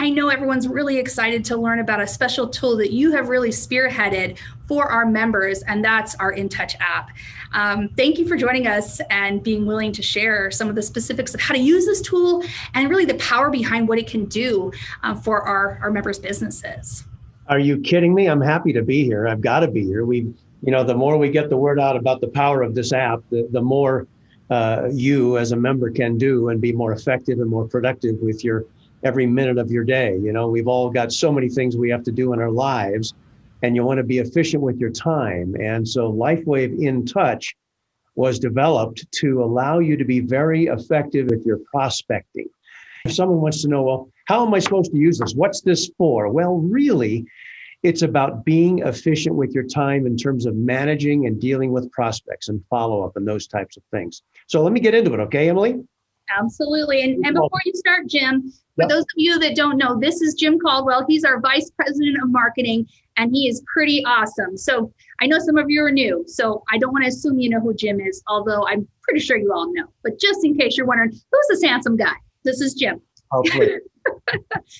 I know everyone's really excited to learn about a special tool that you have really spearheaded for our members, and that's our Intouch app. Thank you for joining us and being willing to share some of the specifics of how to use this tool and really the power behind what it can do for our members' businesses. Are you kidding me? I'm happy to be here. I've got to be here. The more we get the word out about the power of this app, the more you as a member can do and be more effective and more productive with your every minute of your day. We've all got so many things we have to do in our lives, and you want to be efficient with your time. And so Lifewave Intouch was developed to allow you to be very effective with your prospecting. If someone wants to know, well, how am I supposed to use this? What's this for? Well, really, it's about being efficient with your time in terms of managing and dealing with prospects and follow-up and those types of things. So let me get into it, okay, Emily? Absolutely. And before you start, Jim, for those of you that don't know, this is Jim Caldwell. He's our Vice President of Marketing, and he is pretty awesome. So I know some of you are new, so I don't want to assume you know who Jim is, although I'm pretty sure you all know. But just in case you're wondering, who's this handsome guy? This is Jim. Oh, please.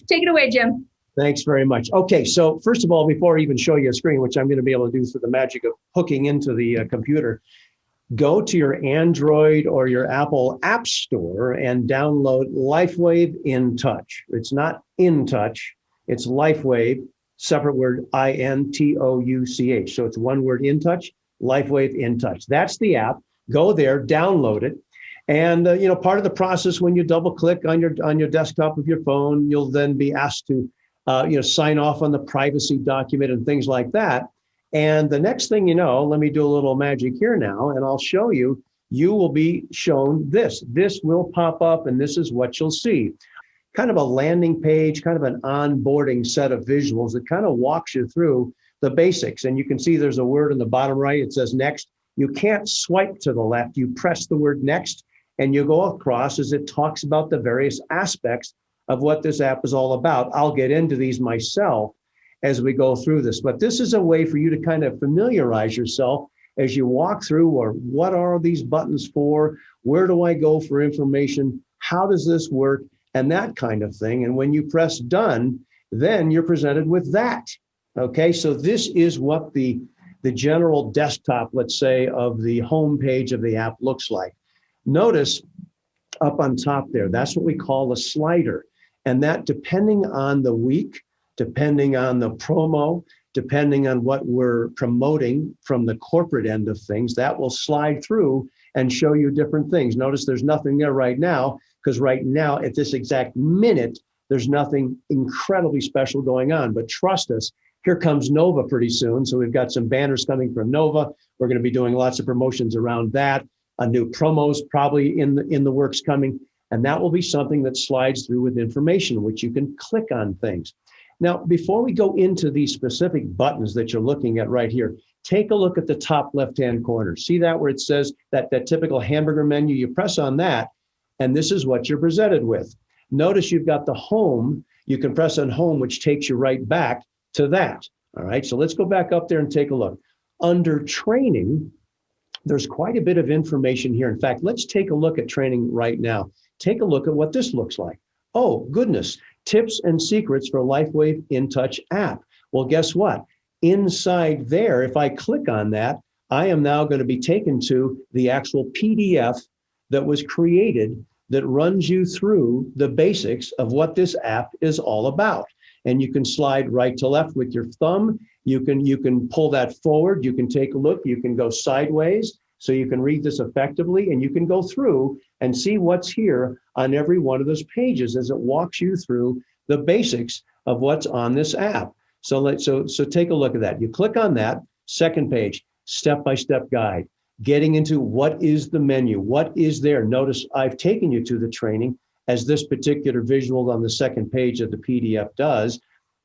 Take it away, Jim. Thanks very much. Okay, so first of all, before I even show you a screen, which I'm going to be able to do through the magic of hooking into the computer, go to your Android or your Apple App Store and download Lifewave Intouch. It's not Intouch, it's Lifewave, separate word, Intouch. So it's one word, Intouch, Lifewave Intouch. That's the app. Go there, download it. And part of the process, when you double click on your desktop of your phone, you'll then be asked to sign off on the privacy document and things like that. And the next thing you know, let me do a little magic here now, and I'll show you, you will be shown this. This will pop up, and this is what you'll see. Kind of a landing page, kind of an onboarding set of visuals that kind of walks you through the basics. And you can see there's a word in the bottom right. It says next. You can't swipe to the left. You press the word next, and you go across as it talks about the various aspects of what this app is all about. I'll get into these myself as we go through this, but this is a way for you to kind of familiarize yourself as you walk through, or what are these buttons for? Where do I go for information? How does this work? And that kind of thing. And when you press done, then you're presented with that. Okay, so this is what the general desktop, let's say, of the home page of the app looks like. Notice up on top there, that's what we call a slider. And that, depending on the week, depending on the promo, depending on what we're promoting from the corporate end of things, that will slide through and show you different things. Notice there's nothing there right now, because right now, at this exact minute, there's nothing incredibly special going on. But trust us, here comes Nova pretty soon. So we've got some banners coming from Nova. We're going to be doing lots of promotions around that. A new promos probably in the works coming. And that will be something that slides through with information, which you can click on things. Now, before we go into these specific buttons that you're looking at right here, take a look at the top left-hand corner. See that where it says that typical hamburger menu? You press on that, and this is what you're presented with. Notice you've got the home. You can press on home, which takes you right back to that. All right, so let's go back up there and take a look. Under training, there's quite a bit of information here. In fact, let's take a look at training right now. Take a look at what this looks like. Oh, goodness. Tips and secrets for Lifewave Intouch app. Well, guess what? Inside there, if I click on that, I am now going to be taken to the actual PDF that was created that runs you through the basics of what this app is all about. And you can slide right to left with your thumb. You can pull that forward. You can take a look. You can go sideways. So you can read this effectively, and you can go through and see what's here on every one of those pages as it walks you through the basics of what's on this app. So take a look at that. You click on that, second page, step-by-step guide, getting into what is the menu, what is there. Notice I've taken you to the training, as this particular visual on the second page of the PDF does.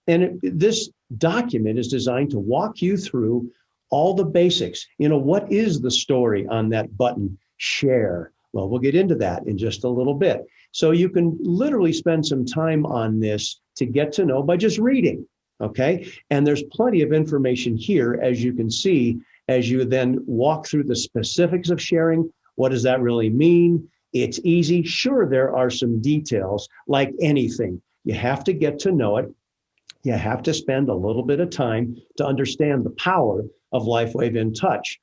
And this document is designed to walk you through all the basics. What is the story on that button, share? Well, we'll get into that in just a little bit. So you can literally spend some time on this to get to know by just reading, okay? And there's plenty of information here, as you can see, as you then walk through the specifics of sharing. What does that really mean? It's easy. Sure, there are some details, like anything. You have to get to know it. You have to spend a little bit of time to understand the power of Lifewave Intouch.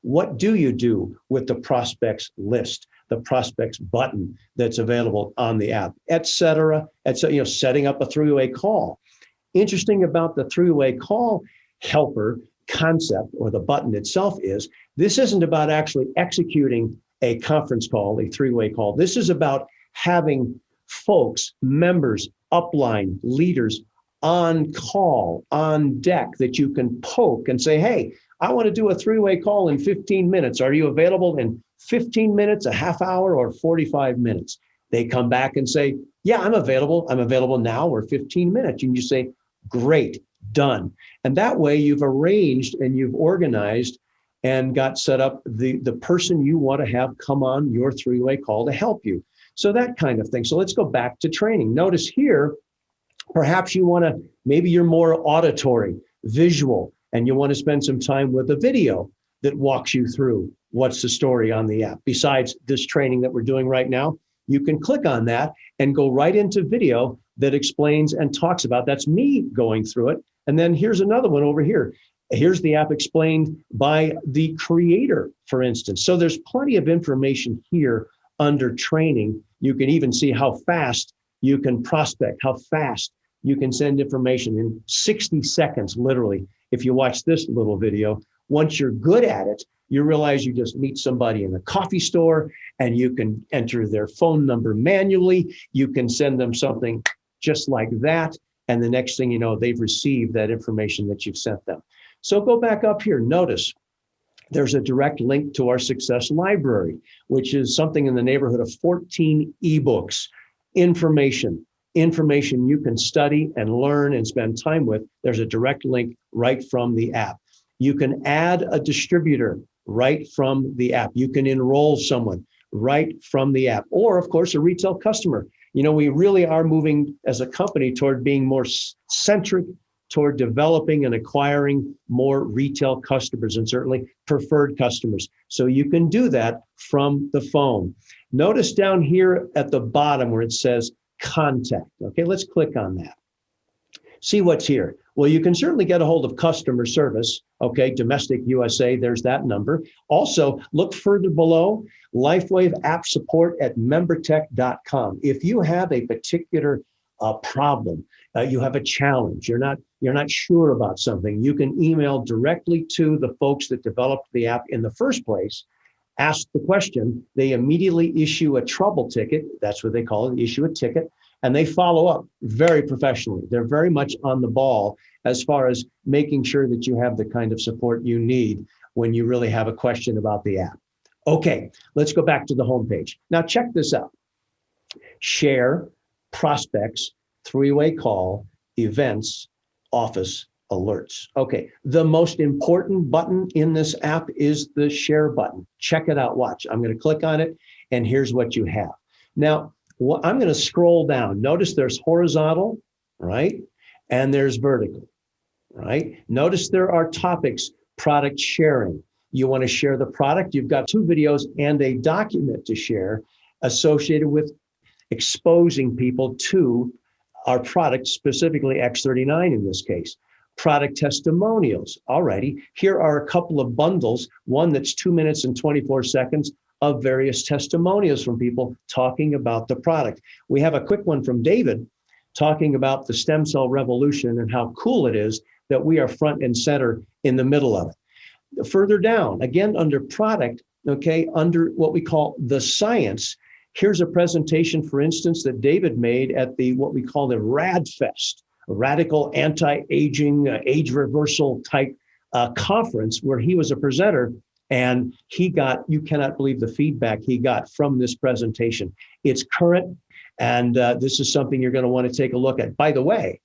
What do you do with the prospects list, the prospects button that's available on the app, et cetera, setting up a three-way call. Interesting about the three-way call helper concept, or the button itself, is this isn't about actually executing a conference call, a three-way call. This is about having folks, members, upline, leaders on call, on deck, that you can poke and say, hey, I want to do a three-way call in 15 minutes. Are you available in 15 minutes, a half hour, or 45 minutes? They come back and say, yeah, I'm available. I'm available now, or 15 minutes. And you say, great, done. And that way you've arranged and you've organized and got set up the person you want to have come on your three-way call to help you. So that kind of thing. So let's go back to training. Notice here, perhaps maybe you're more auditory, visual, and you want to spend some time with a video that walks you through what's the story on the app. Besides this training that we're doing right now, you can click on that and go right into video that explains and talks about, that's me going through it. And then here's another one over here. Here's the app explained by the creator, for instance. So there's plenty of information here under training. You can even see how fast you can prospect, how fast you can send information in 60 seconds, literally. If you watch this little video, once you're good at it, you realize you just meet somebody in a coffee store and you can enter their phone number manually. You can send them something just like that. And the next thing you know, they've received that information that you've sent them. So go back up here. Notice there's a direct link to our success library, which is something in the neighborhood of 14 ebooks, information you can study and learn and spend time with. There's a direct link right from the app. You can add a distributor right from the app. You can enroll someone right from the app, or of course, a retail customer. We really are moving as a company toward being more centric toward developing and acquiring more retail customers, and certainly preferred customers. So you can do that from the phone. Notice down here at the bottom where it says contact. Okay, let's click on that. See what's here. Well, you can certainly get a hold of customer service. Okay, Domestic USA, there's that number. Also, look further below, Lifewave app support at membertech.com. If you have a particular problem, you have a challenge, you're not sure about something, you can email directly to the folks that developed the app in the first place. Ask the question, they immediately issue a trouble ticket. That's what they call it, issue a ticket, and they follow up very professionally. They're very much on the ball as far as making sure that you have the kind of support you need when you really have a question about the app. Okay, let's go back to the homepage. Now check this out. Share, prospects, three-way call, events, office, alerts. Okay, the most important button in this app is the share button. Check it out, watch. I'm going to click on it, and here's what you have. Now, I'm going to scroll down. Notice there's horizontal, right? And there's vertical, right? Notice there are topics, product sharing. You want to share the product. You've got 2 videos and a document to share associated with exposing people to our product, specifically X39 in this case. Product testimonials. Alrighty, here are a couple of bundles, one that's 2 minutes and 24 seconds of various testimonials from people talking about the product. We have a quick one from David talking about the stem cell revolution and how cool it is that we are front and center in the middle of it. Further down, again, under product, okay, under what we call the science, here's a presentation, for instance, that David made at what we call the RAD Fest, a radical anti-aging, age reversal type conference where he was a presenter, and you cannot believe the feedback he got from this presentation. It's current, and this is something you're going to want to take a look at. By the way,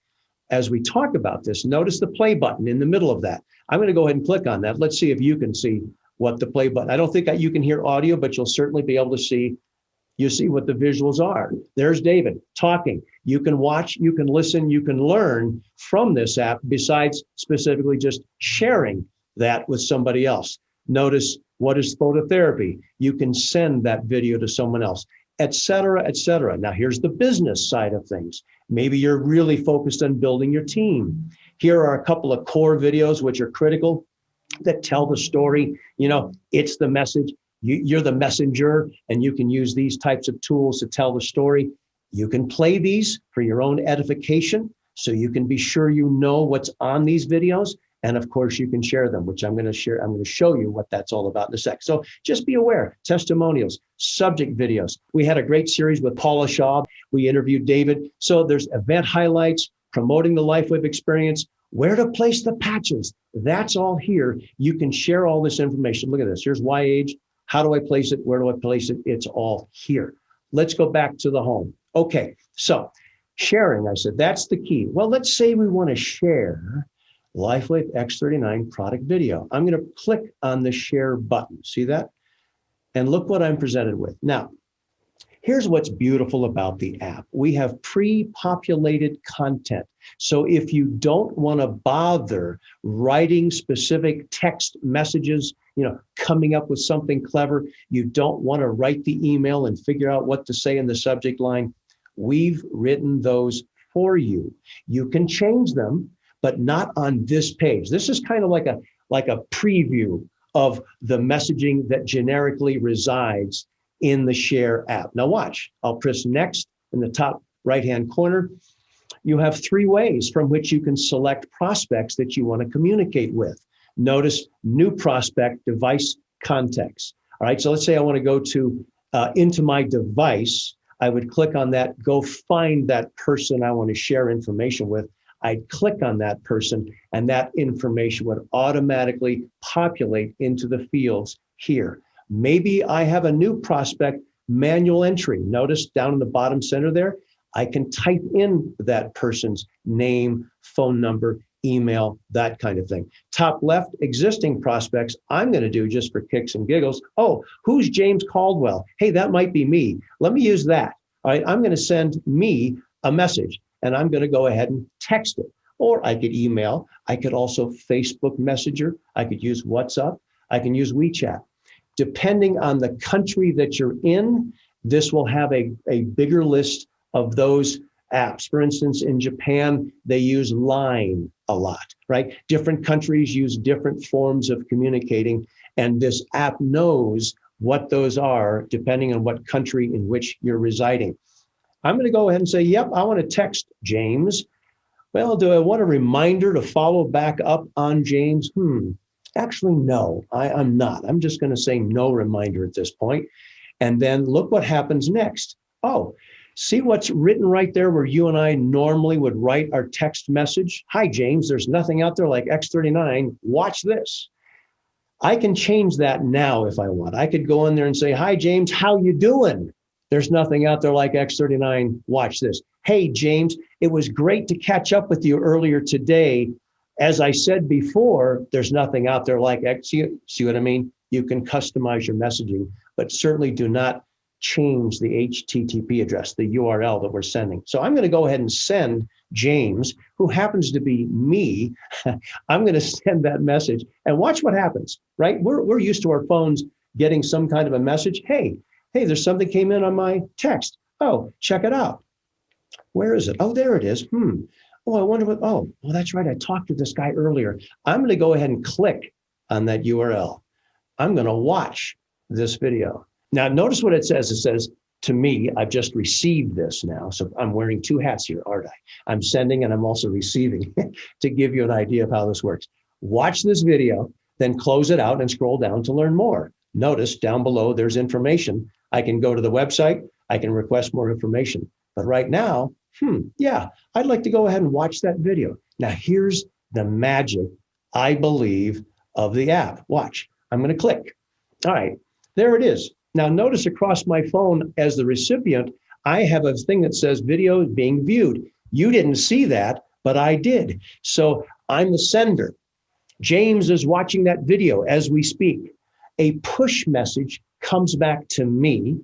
as we talk about this, notice the play button in the middle of that. I'm going to go ahead and click on that. Let's see if you can see what the play button. I don't think you can hear audio, but you'll certainly be able to see. You see what the visuals are. There's David talking. You can watch, you can listen, you can learn from this app besides specifically just sharing that with somebody else. Notice what is phototherapy. You can send that video to someone else. et cetera, et cetera. Now, here's the business side of things. Maybe you're really focused on building your team. Here are a couple of core videos which are critical that tell the story. It's the message. You're the messenger, and you can use these types of tools to tell the story. You can play these for your own edification, so you can be sure you know what's on these videos. And of course, you can share them, which I'm going to share. I'm going to show you what that's all about in a sec. So just be aware, testimonials, subject videos. We had a great series with Paula Shaw. We interviewed David. So there's event highlights, promoting the Lifewave experience, where to place the patches. That's all here. You can share all this information. Look at this. Here's why age. How do I place it? Where do I place it? It's all here. Let's go back to the home. Okay, so sharing, I said, that's the key. Well, let's say we want to share Lifewave X39 product video. I'm going to click on the share button. See that? And look what I'm presented with. Now, here's what's beautiful about the app. We have pre-populated content. So if you don't want to bother writing specific text messages, coming up with something clever, you don't want to write the email and figure out what to say in the subject line, we've written those for you. You can change them, but not on this page. This is kind of like a preview of the messaging that generically resides in the Share app. Now watch, I'll press next in the top right-hand corner. You have 3 ways from which you can select prospects that you want to communicate with. Notice new prospect device context. All right, so let's say I want to go to into my device. I would click on that, go find that person I want to share information with. I'd click on that person, and that information would automatically populate into the fields here. Maybe I have a new prospect manual entry. Notice down in the bottom center there, I can type in that person's name, phone number, email, that kind of thing. Top left, existing prospects, I'm going to do just for kicks and giggles. Oh, who's James Caldwell? Hey, that might be me. Let me use that. All right, I'm going to send me a message, and I'm going to go ahead and text it. Or I could email. I could also Facebook Messenger. I could use WhatsApp. I can use WeChat. Depending on the country that you're in, this will have a bigger list of those apps. For instance, in Japan, they use Line a lot, right? Different countries use different forms of communicating, and this app knows what those are depending on what country in which you're residing. I'm going to go ahead and say, yep, I want to text James. Well, do I want a reminder to follow back up on James? Actually, no, I'm not. I'm just going to say no reminder at this point. And then look what happens next. Oh, see what's written right there where you and I normally would write our text message? Hi, James, there's nothing out there like X39. Watch this. I can change that now if I want. I could go in there and say, hi, James, how you doing? There's nothing out there like X39. Watch this. Hey, James, it was great to catch up with you earlier today. As I said before, there's nothing out there like X. See what I mean? You can customize your messaging, but certainly do not change the HTTP address, the URL that we're sending. So I'm going to go ahead and send James, who happens to be me. I'm going to send that message and watch what happens, right? We're used to our phones getting some kind of a message. Hey, there's something came in on my text. Oh, check it out. Where is it? Oh, there it is. Oh, I wonder what, well, that's right. I talked to this guy earlier. I'm going to go ahead and click on that URL. I'm going to watch this video. Now, notice what it says. It says, to me, I've just received this now. So I'm wearing 2 hats here, aren't I? I'm sending and I'm also receiving to give you an idea of how this works. Watch this video, then close it out and scroll down to learn more. Notice down below, there's information. I can go to the website. I can request more information. But right now, yeah, I'd like to go ahead and watch that video. Now, here's the magic, I believe, of the app. Watch. I'm going to click. All right, there it is. Now, notice across my phone as the recipient, I have a thing that says video is being viewed. You didn't see that, but I did. So I'm the sender. James is watching that video as we speak. A push message comes back to me,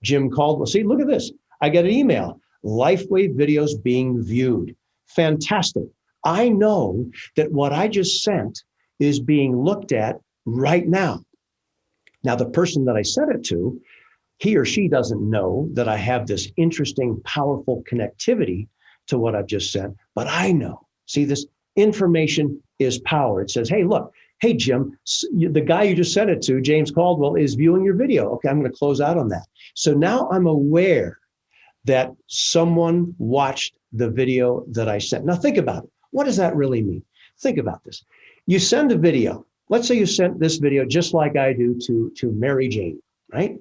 Jim Caldwell. See, look at this. I get an email. Lifewave videos being viewed. Fantastic. I know that what I just sent is being looked at right now. Now, the person that I sent it to He or she doesn't know that I have this interesting, powerful connectivity to what I've just sent, but I know. See, this information is power. It says, hey, look, hey, Jim, the guy you just sent it to, James Caldwell, is viewing your video. Okay, I'm going to close out on that. So now I'm aware that someone watched the video that I sent. Now think about it. What does that really mean? Think about this. You send a video. Let's say you sent this video just like I do to Mary Jane, right?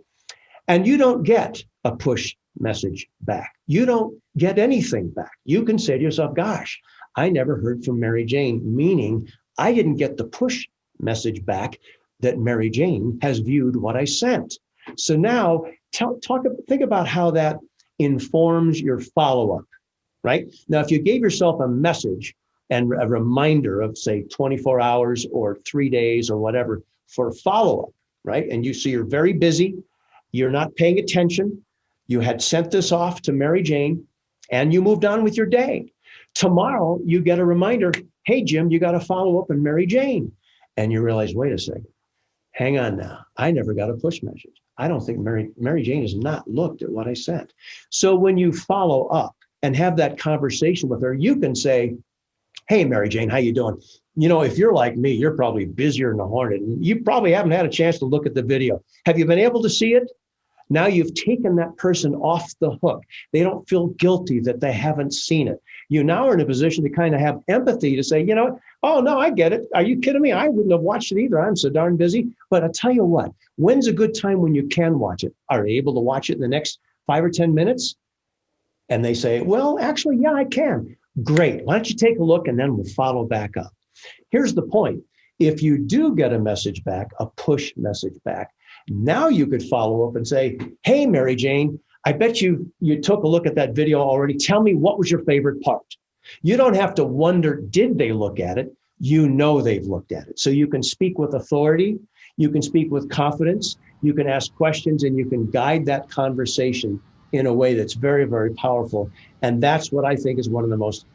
And you don't get a push message back. You don't get anything back. You can say to yourself, gosh, I never heard from Mary Jane, meaning I didn't get the push message back that Mary Jane has viewed what I sent. So now think about how that informs your follow-up, right? Now, if you gave yourself a message and a reminder of, say, 24 hours or 3 days or whatever for follow-up, right? And you see you're very busy, you're not paying attention, you had sent this off to Mary Jane, and you moved on with your day. Tomorrow, you get a reminder, hey, Jim, you got to follow up on Mary Jane. And you realize, wait a second, hang on now. I never got a push message. I don't think Mary Jane has not looked at what I sent. So when you follow up and have that conversation with her, you can say, hey, Mary Jane, how you doing? You know, if you're like me, you're probably busier than a hornet. And you probably haven't had a chance to look at the video. Have you been able to see it? Now you've taken that person off the hook. They don't feel guilty that they haven't seen it. You now are in a position to kind of have empathy to say, you know, oh, no, I get it. Are you kidding me? I wouldn't have watched it either. I'm so darn busy. But I tell you what, when's a good time when you can watch it? Are you able to watch it in the next 5 or 10 minutes? And they say, well, actually, yeah, I can. Great. Why don't you take a look and then we'll follow back up. Here's the point. If you do get a message back, a push message back, now you could follow up and say, hey, Mary Jane, I bet you took a look at that video already. Tell me, what was your favorite part? You don't have to wonder, did they look at it? You know they've looked at it. So you can speak with authority. You can speak with confidence. You can ask questions and you can guide that conversation in a way that's very, very powerful. And that's what I think is one of the most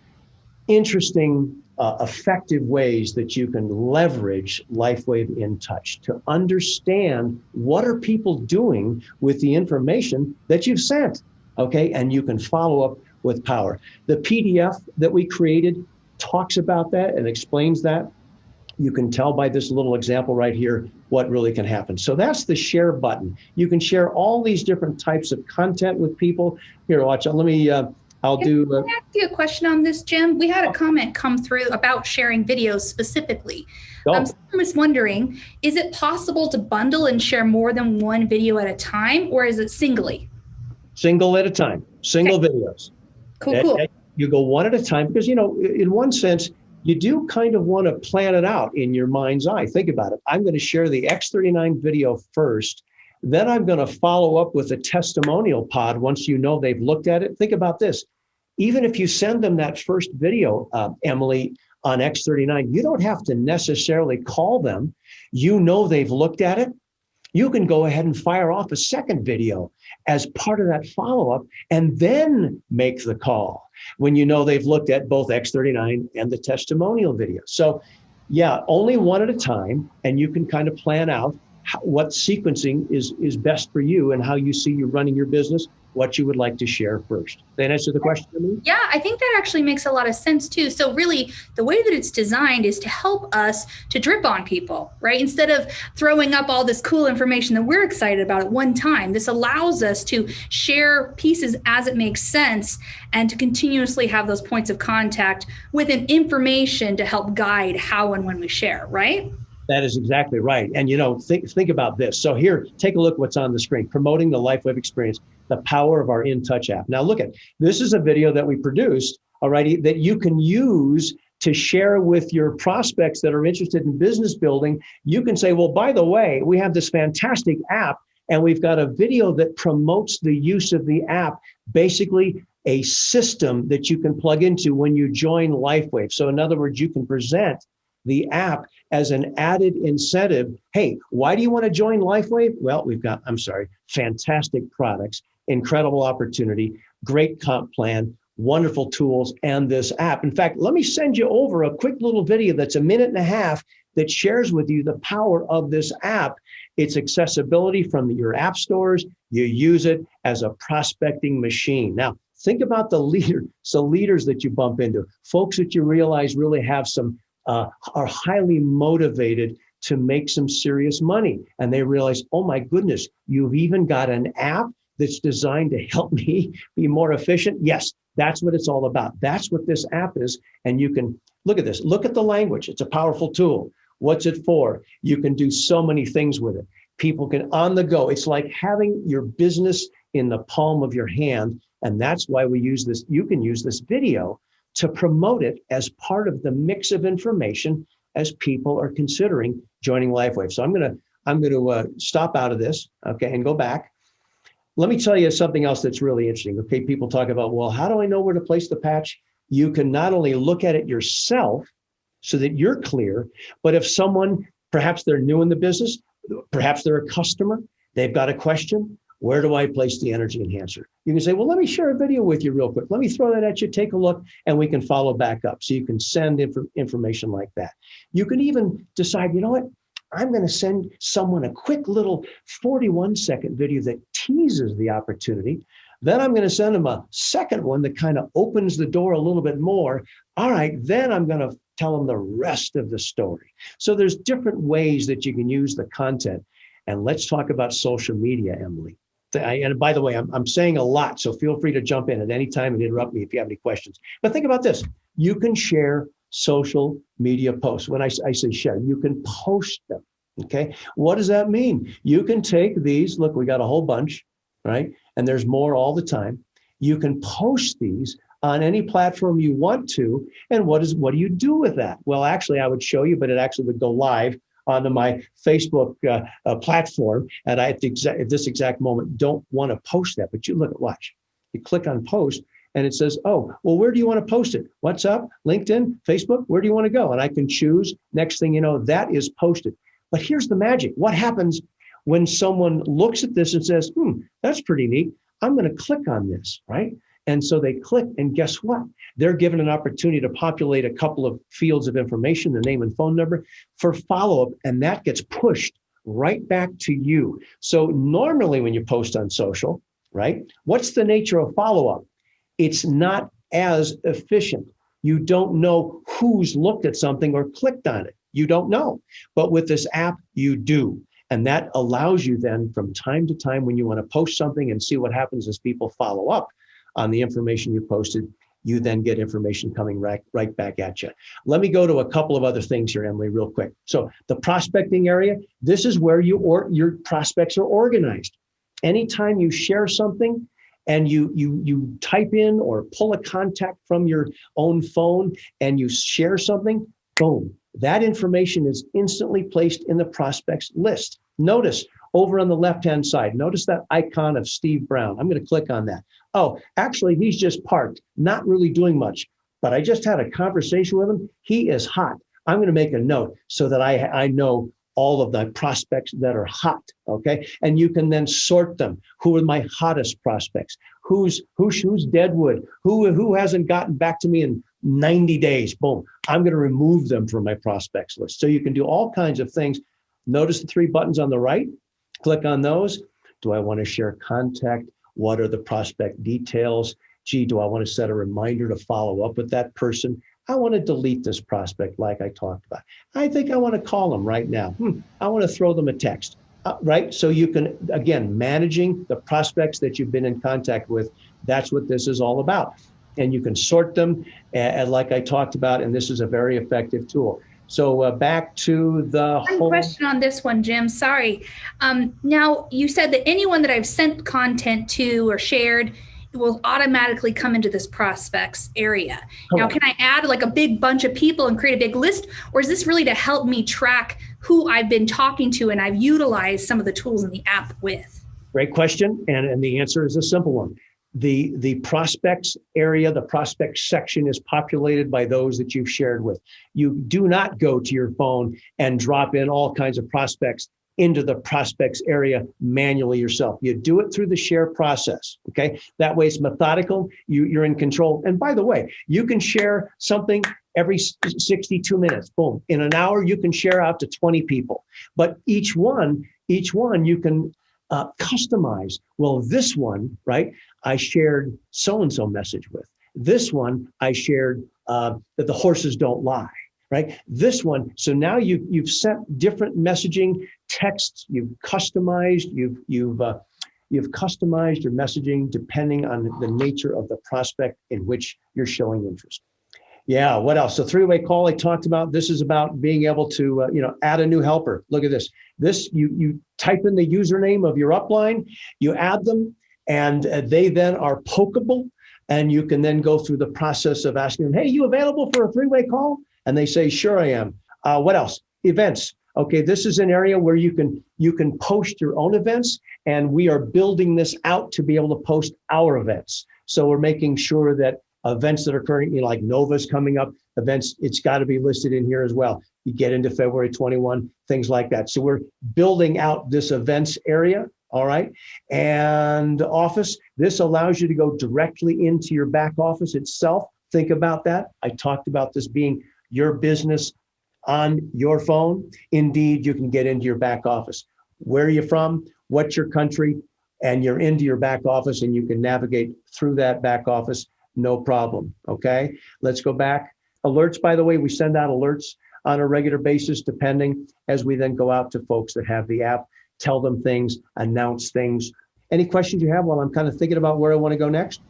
interesting, effective ways that you can leverage Lifewave Intouch to understand what are people doing with the information that you've sent, okay? And you can follow up with power. The PDF that we created talks about that and explains that. You can tell by this little example right here what really can happen. So that's the share button. You can share all these different types of content with people. Here, watch. Let me, Can I ask you a question on this, Jim? We had a comment come through about sharing videos specifically. I was wondering, is it possible to bundle and share more than one video at a time, or is it singly? Single at a time, single videos. Cool. You go one at a time because, you know, in one sense, you do kind of want to plan it out in your mind's eye. Think about it. I'm going to share the X39 video first. Then I'm going to follow up with a testimonial pod once you know they've looked at it. Think about this. Even if you send them that first video, Emily, on X39, you don't have to necessarily call them. You know they've looked at it. You can go ahead and fire off a second video as part of that follow-up and then make the call when you know they've looked at both X39 and the testimonial video. So yeah, only one at a time, and you can kind of plan out what sequencing is best for you and how you see you running your business, what you would like to share first. That answer the question to me? Yeah, I think that actually makes a lot of sense too. So really, the way that it's designed is to help us to drip on people, right? Instead of throwing up all this cool information that we're excited about at one time, this allows us to share pieces as it makes sense and to continuously have those points of contact with an information to help guide how and when we share, right? That is exactly right. And, you know, think about this. So here, take a look what's on the screen, promoting the Lifewave experience, the power of our Intouch app. Now, look at this is a video that we produced already that you can use to share with your prospects that are interested in business building. You can say, well, by the way, we have this fantastic app and we've got a video that promotes the use of the app, basically a system that you can plug into when you join Lifewave. So in other words, you can present the app as an added incentive. Hey, why do you want to join Lifewave? Well, we've got, fantastic products, incredible opportunity, great comp plan, wonderful tools, and this app. In fact, let me send you over a quick little video that's a minute and a half that shares with you the power of this app. Its accessibility from your app stores, you use it as a prospecting machine. Now, think about the leaders that you bump into, folks that you realize really have some, are highly motivated to make some serious money. And they realize, oh my goodness, you've even got an app that's designed to help me be more efficient. Yes, that's what it's all about. That's what this app is. And you can look at this, look at the language. It's a powerful tool. What's it for? You can do so many things with it. People can on the go. It's like having your business in the palm of your hand. And that's why we use this. You can use this video to promote it as part of the mix of information as people are considering joining Lifewave. So I'm going to stop out of this, okay, and go back. Let me tell you something else that's really interesting. Okay, people talk about, well, how do I know where to place the patch? You can not only look at it yourself so that you're clear, but if someone, perhaps they're new in the business, perhaps they're a customer, they've got a question, where do I place the energy enhancer? You can say, well, let me share a video with you real quick. Let me throw that at you, take a look, and we can follow back up. So you can send information like that. You can even decide, you know what? I'm going to send someone a quick little 41-second video that teases the opportunity. Then I'm going to send them a second one that kind of opens the door a little bit more. All right, then I'm going to tell them the rest of the story. So there's different ways that you can use the content. And let's talk about social media, Emily. And by the way, I'm saying a lot, so feel free to jump in at any time and interrupt me if you have any questions. But think about this. You can share social media posts. When I say share, you can post them, okay? What does that mean? You can take these, look, we got a whole bunch, right? And there's more all the time. You can post these on any platform you want to. And what do you do with that? Well, actually, I would show you, but it actually would go live onto my Facebook platform. And I, at this exact moment, don't want to post that. But you look at, watch. You click on post, and it says, oh, well, where do you want to post it? WhatsApp, LinkedIn, Facebook? Where do you want to go? And I can choose. Next thing you know, that is posted. But here's the magic. What happens when someone looks at this and says, that's pretty neat. I'm going to click on this, right? And so they click, and guess what? They're given an opportunity to populate a couple of fields of information, the name and phone number, for follow-up, and that gets pushed right back to you. So normally when you post on social, right, what's the nature of follow-up? It's not as efficient. You don't know who's looked at something or clicked on it. You don't know. But with this app, you do. And that allows you then from time to time when you want to post something and see what happens as people follow up on the information you posted, you then get information coming right back at you. Let me go to a couple of other things here, Emily, real quick. So the prospecting area, this is where your prospects are organized. Anytime you share something and you type in or pull a contact from your own phone and you share something, boom, that information is instantly placed in the prospects list. Notice over on the left-hand side, notice that icon of Steve Brown. I'm going to click on that. Oh, actually, he's just parked, not really doing much, but I just had a conversation with him. He is hot. I'm going to make a note so that I know all of the prospects that are hot, okay? And you can then sort them. Who are my hottest prospects? Who's deadwood? Who hasn't gotten back to me in 90 days? Boom, I'm going to remove them from my prospects list. So you can do all kinds of things. Notice the three buttons on the right. Click on those. Do I want to share contact? What are the prospect details? Gee, do I want to set a reminder to follow up with that person? I want to delete this prospect like I talked about. I think I want to call them right now. I want to throw them a text, right? So you can, again, managing the prospects that you've been in contact with, that's what this is all about. And you can sort them like I talked about, and this is a very effective tool. So back to the One question on this one, Jim. Sorry. Now, you said that anyone that I've sent content to or shared will automatically come into this prospects area. Now, can I add like a big bunch of people and create a big list? Or is this really to help me track who I've been talking to and I've utilized some of the tools in the app with? Great question. And the answer is a simple one. The prospects area, the prospects section is populated by those that you've shared with. You do not go to your phone and drop in all kinds of prospects into the prospects area manually yourself. You do it through the share process, okay? That way it's methodical, you're in control. And by the way, you can share something every 62 minutes, boom. In an hour, you can share out to 20 people. But each one you can customize. Well, this one, right, I shared so-and-so message with. This one I shared that the horses don't lie, right? This one, so now you've sent different messaging texts, you've customized, you've customized your messaging depending on the nature of the prospect in which you're showing interest. Yeah, what else? So three-way call I talked about. This is about being able to add a new helper. Look at this. This you type in the username of your upline, you add them, and they then are pokeable. And you can then go through the process of asking them, hey, you available for a three-way call? And they say, sure, I am. What else? Events. Okay, this is an area where you can post your own events, and we are building this out to be able to post our events. So we're making sure that events that are currently, like Nova's coming up, events, it's got to be listed in here as well. You get into February 21, things like that. So we're building out this events area. All right. And office, this allows you to go directly into your back office itself. Think about that. I talked about this being your business on your phone. Indeed, you can get into your back office. Where are you from? What's your country? And you're into your back office, and you can navigate through that back office. No problem. Okay. Let's go back. Alerts, by the way, we send out alerts on a regular basis, depending as we then go out to folks that have the app. Tell them things, announce things. Any questions you have while I'm kind of thinking about where I want to go next?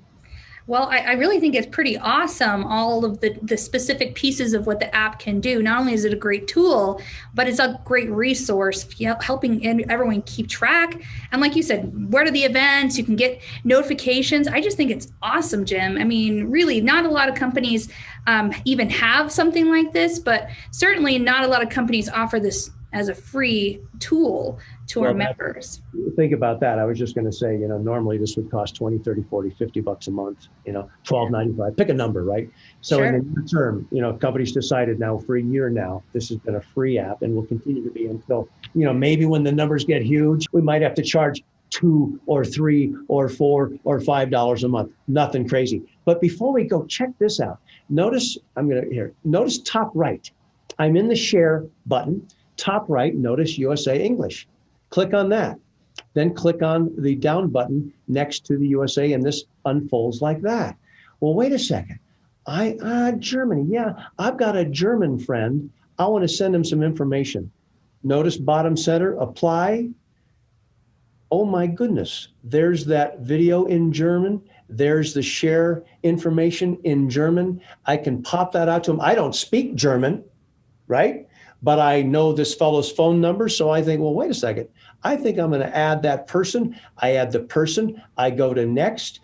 Well, I really think it's pretty awesome, all of the specific pieces of what the app can do. Not only is it a great tool, but it's a great resource, helping everyone keep track. And like you said, where are the events? You can get notifications. I just think it's awesome, Jim. I mean, really, not a lot of companies even have something like this, but certainly not a lot of companies offer this as a free tool to our members. Think about that. I was just going to say, normally this would cost 20, 30, 40, 50 bucks a month, $12.95, pick a number, right? So sure. In the near term, companies decided now for a year now, this has been a free app and will continue to be until, maybe when the numbers get huge, we might have to charge $2 or $3 or $4 or $5 a month. Nothing crazy. But before we go, check this out. Notice top right. I'm in the share button. Top right, notice USA English. Click on that. Then click on the down button next to the USA, and this unfolds like that. Well, wait a second. Germany. Yeah, I've got a German friend. I want to send him some information. Notice bottom center, apply. Oh my goodness. There's that video in German. There's the share information in German. I can pop that out to him. I don't speak German, right? But I know this fellow's phone number. So I think, well, wait a second. I think I'm going to add that person. I add the person. I go to next.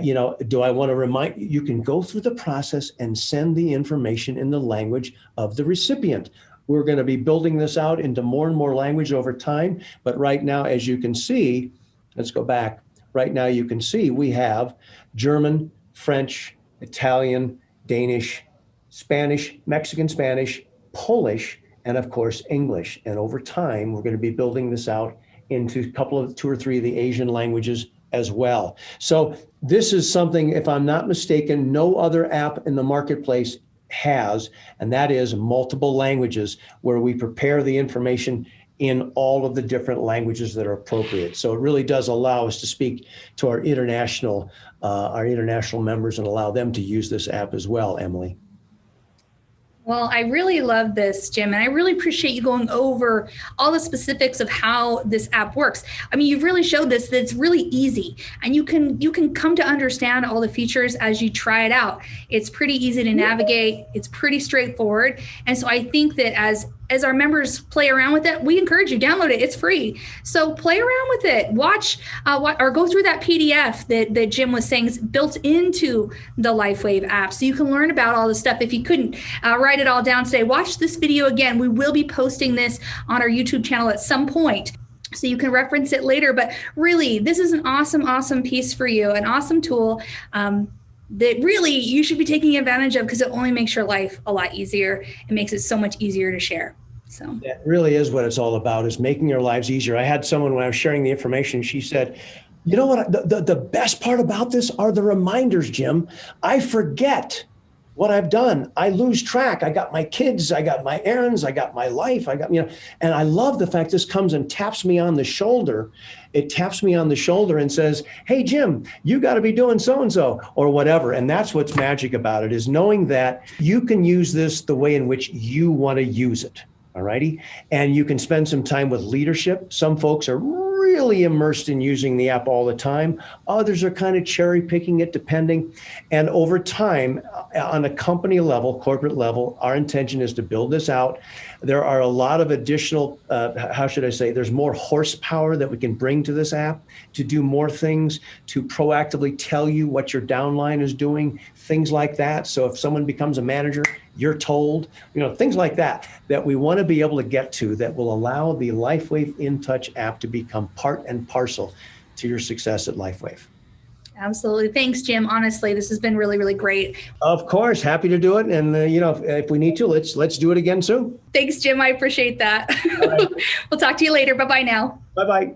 Do I want to remind you? You can go through the process and send the information in the language of the recipient. We're going to be building this out into more and more language over time. But right now, as you can see, let's go back. Right now, you can see we have German, French, Italian, Danish, Spanish, Mexican Spanish, Polish, and of course, English. And over time, we're going to be building this out into two or three of the Asian languages as well. So this is something, if I'm not mistaken, no other app in the marketplace has, and that is multiple languages where we prepare the information in all of the different languages that are appropriate. So it really does allow us to speak to our international members and allow them to use this app as well, Emily. Well, I really love this, Jim, and I really appreciate you going over all the specifics of how this app works. I mean, you've really showed this that it's really easy, and you can come to understand all the features as you try it out. It's pretty easy to navigate. It's pretty straightforward. And so I think that as our members play around with it, we encourage you, download it. It's free. So play around with it. Watch or go through that PDF that Jim was saying is built into the Lifewave app. So you can learn about all the stuff. If you couldn't write it all down today, watch this video again. We will be posting this on our YouTube channel at some point, so you can reference it later. But really, this is an awesome piece for you, an awesome tool that really you should be taking advantage of, because it only makes your life a lot easier. It makes it so much easier to share. So That really is what it's all about, is making our lives easier. I had someone, when I was sharing the information, she said, you know what, the best part about this are the reminders, Jim. I forget what I've done. I lose track. I got my kids, I got my errands, I got my life, I got, and I love the fact this comes and taps me on the shoulder. It taps me on the shoulder and says, hey, Jim, you got to be doing so-and-so or whatever. And that's what's magic about it, is knowing that you can use this the way in which you want to use it. All righty. And you can spend some time with leadership. Some folks are really immersed in using the app all the time. Others are kind of cherry picking it, depending. And over time, on a company level, corporate level, our intention is to build this out. There are a lot of additional, there's more horsepower that we can bring to this app to do more things, to proactively tell you what your downline is doing, things like that. So if someone becomes a manager, you're told, things like that we want to be able to get to, that will allow the Lifewave Intouch app to become part and parcel to your success at Lifewave. absolutely. Thanks, Jim. Honestly, this has been really, really great. Of course, happy to do it. And if we need to, let's do it again soon. Thanks, Jim. I appreciate that. Right. We'll talk to you later. Bye-bye now. Bye-bye.